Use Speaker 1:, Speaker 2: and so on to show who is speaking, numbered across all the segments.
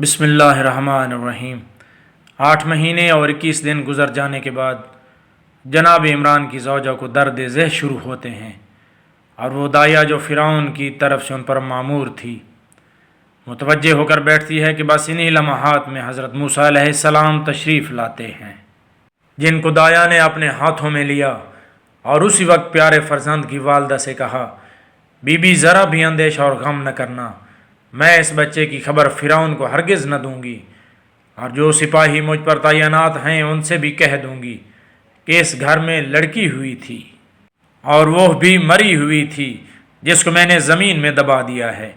Speaker 1: بسم اللہ الرحمن الرحیم۔ 8 مہینے اور 21 دن گزر جانے کے بعد جناب عمران کی زوجہ کو درد ذہ شروع ہوتے ہیں اور وہ داعیہ جو فرعون کی طرف سے ان پر مامور تھی متوجہ ہو کر بیٹھتی ہے کہ بس انہی لمحات میں حضرت موسیٰ علیہ السلام تشریف لاتے ہیں، جن کو داعیہ نے اپنے ہاتھوں میں لیا اور اسی وقت پیارے فرزند کی والدہ سے کہا، بی بی ذرا بھی اندیشہ اور غم نہ کرنا، میں اس بچے کی خبر فرعون کو ہرگز نہ دوں گی، اور جو سپاہی مجھ پر تعینات ہیں ان سے بھی کہہ دوں گی کہ اس گھر میں لڑکی ہوئی تھی اور وہ بھی مری ہوئی تھی جس کو میں نے زمین میں دبا دیا ہے،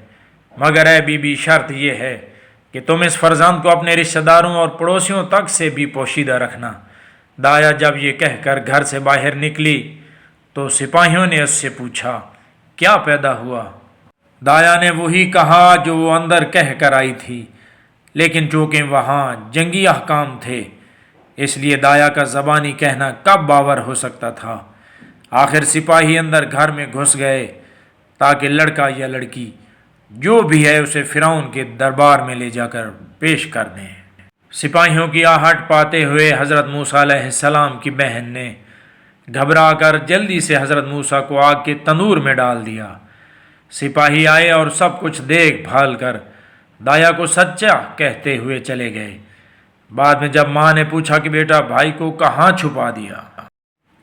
Speaker 1: مگر اے بی بی شرط یہ ہے کہ تم اس فرزند کو اپنے رشتہ داروں اور پڑوسیوں تک سے بھی پوشیدہ رکھنا۔ داعیہ جب یہ کہہ کر گھر سے باہر نکلی تو سپاہیوں نے اس سے پوچھا، کیا پیدا ہوا؟ داعیہ نے وہی کہا جو وہ اندر کہہ کر آئی تھی، لیکن چونکہ وہاں جنگی احکام تھے اس لیے داعیہ کا زبانی کہنا کب باور ہو سکتا تھا۔ آخر سپاہی اندر گھر میں گھس گئے تاکہ لڑکا یا لڑکی جو بھی ہے اسے فرعون کے دربار میں لے جا کر پیش کر دیں۔ سپاہیوں کی آہٹ پاتے ہوئے حضرت موسیٰ علیہ السلام کی بہن نے گھبرا کر جلدی سے حضرت موسیٰ کو آگ کے تنور میں ڈال دیا۔ سپاہی آئے اور سب کچھ دیکھ بھال کر داعیہ کو سچا کہتے ہوئے چلے گئے۔ بعد میں جب ماں نے پوچھا کہ بیٹا بھائی کو کہاں چھپا دیا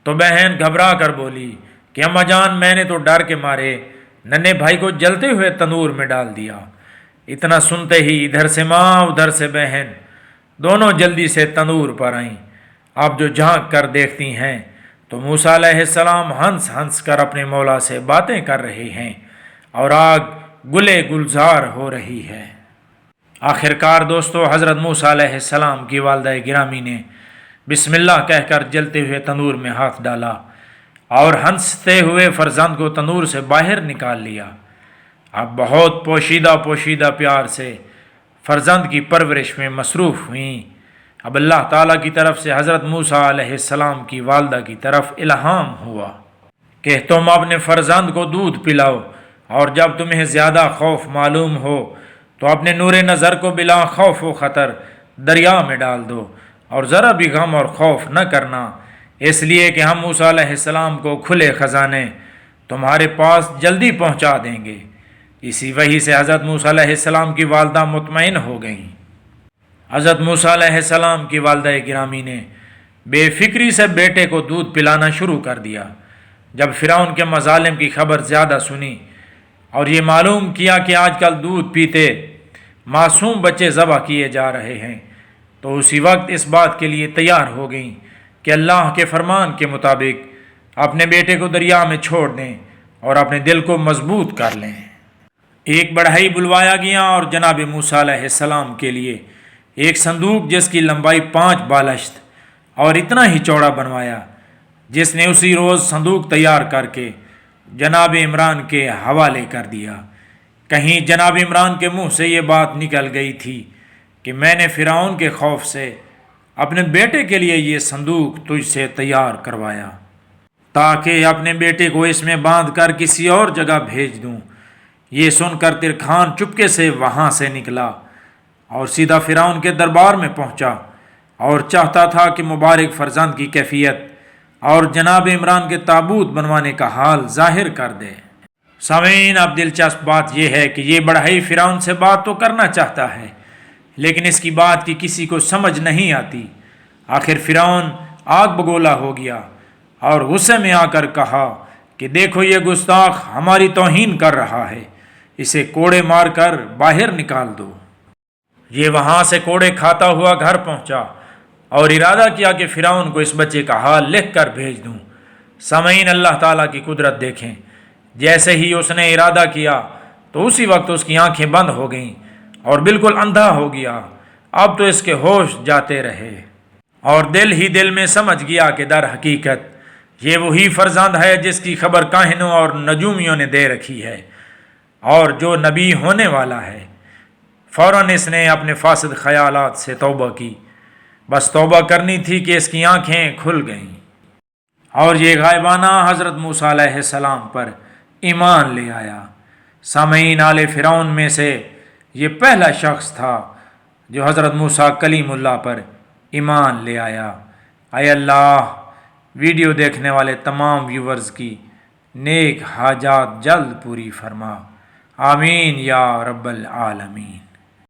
Speaker 1: تو بہن گھبرا کر بولی کہ اماں جان میں نے تو ڈر کے مارے ننھے بھائی کو جلتے ہوئے تنور میں ڈال دیا۔ اتنا سنتے ہی ادھر سے ماں ادھر سے بہن دونوں جلدی سے تنور پر آئیں۔ اب جو جھانک کر دیکھتی ہیں تو موسیٰ علیہ السلام ہنس ہنس کر اپنے مولا سے باتیں کر رہے ہیں اور آگ گلے گلزار ہو رہی ہے۔ آخرکار دوستو حضرت موسیٰ علیہ السلام کی والدہ گرامی نے بسم اللہ کہہ کر جلتے ہوئے تنور میں ہاتھ ڈالا اور ہنستے ہوئے فرزند کو تنور سے باہر نکال لیا۔ اب بہت پوشیدہ پیار سے فرزند کی پرورش میں مصروف ہوئیں۔ اب اللہ تعالیٰ کی طرف سے حضرت موسیٰ علیہ السلام کی والدہ کی طرف الہام ہوا کہ تم اپنے فرزند کو دودھ پلاؤ، اور جب تمہیں زیادہ خوف معلوم ہو تو اپنے نور نظر کو بلا خوف و خطر دریا میں ڈال دو، اور ذرا بھی غم اور خوف نہ کرنا، اس لیے کہ ہم موسیٰ علیہ السلام کو کھلے خزانے تمہارے پاس جلدی پہنچا دیں گے۔ اسی وحی سے حضرت موسیٰ علیہ السلام کی والدہ مطمئن ہو گئیں۔ حضرت موسیٰ علیہ السلام کی والدہ گرامی نے بے فکری سے بیٹے کو دودھ پلانا شروع کر دیا۔ جب فرعون کے مظالم کی خبر زیادہ سنی اور یہ معلوم کیا کہ آج کل دودھ پیتے معصوم بچے ذبح کیے جا رہے ہیں تو اسی وقت اس بات کے لیے تیار ہو گئیں کہ اللہ کے فرمان کے مطابق اپنے بیٹے کو دریا میں چھوڑ دیں اور اپنے دل کو مضبوط کر لیں۔ ایک بڑھئی بلوایا گیا اور جناب موسیٰ علیہ السلام کے لیے ایک صندوق جس کی لمبائی 5 بالشت اور اتنا ہی چوڑا بنوایا، جس نے اسی روز صندوق تیار کر کے جناب عمران کے حوالے کر دیا۔ کہیں جناب عمران کے منہ سے یہ بات نکل گئی تھی کہ میں نے فرعون کے خوف سے اپنے بیٹے کے لیے یہ صندوق تجھ سے تیار کروایا تاکہ اپنے بیٹے کو اس میں باندھ کر کسی اور جگہ بھیج دوں۔ یہ سن کر ترکھان چپکے سے وہاں سے نکلا اور سیدھا فرعون کے دربار میں پہنچا اور چاہتا تھا کہ مبارک فرزند کی کیفیت اور جناب عمران کے تابوت بنوانے کا حال ظاہر کر دے۔ سامعین، اب دلچسپ بات یہ ہے کہ یہ بڑھئی فرعون سے بات تو کرنا چاہتا ہے لیکن اس کی بات کی کسی کو سمجھ نہیں آتی۔ آخر فرعون آگ بگولا ہو گیا اور غصے میں آ کر کہا کہ دیکھو یہ گستاخ ہماری توہین کر رہا ہے، اسے کوڑے مار کر باہر نکال دو۔ یہ وہاں سے کوڑے کھاتا ہوا گھر پہنچا اور ارادہ کیا کہ فرعون کو اس بچے کا حال لکھ کر بھیج دوں۔ سامعین، اللہ تعالیٰ کی قدرت دیکھیں، جیسے ہی اس نے ارادہ کیا تو اسی وقت اس کی آنکھیں بند ہو گئیں اور بالکل اندھا ہو گیا۔ اب تو اس کے ہوش جاتے رہے اور دل ہی دل میں سمجھ گیا کہ در حقیقت یہ وہی فرزند ہے جس کی خبر کاہنوں اور نجومیوں نے دے رکھی ہے اور جو نبی ہونے والا ہے۔ فوراً اس نے اپنے فاسد خیالات سے توبہ کی، بس توبہ کرنی تھی کہ اس کی آنکھیں کھل گئیں اور یہ غائبانہ حضرت موسیٰ علیہ السلام پر ایمان لے آیا۔ سامعین، آل فرعون میں سے یہ پہلا شخص تھا جو حضرت موسیٰ کلیم اللہ پر ایمان لے آیا۔ اے اللہ ویڈیو دیکھنے والے تمام ویورز کی نیک حاجات جلد پوری فرما، آمین یا رب العالمین۔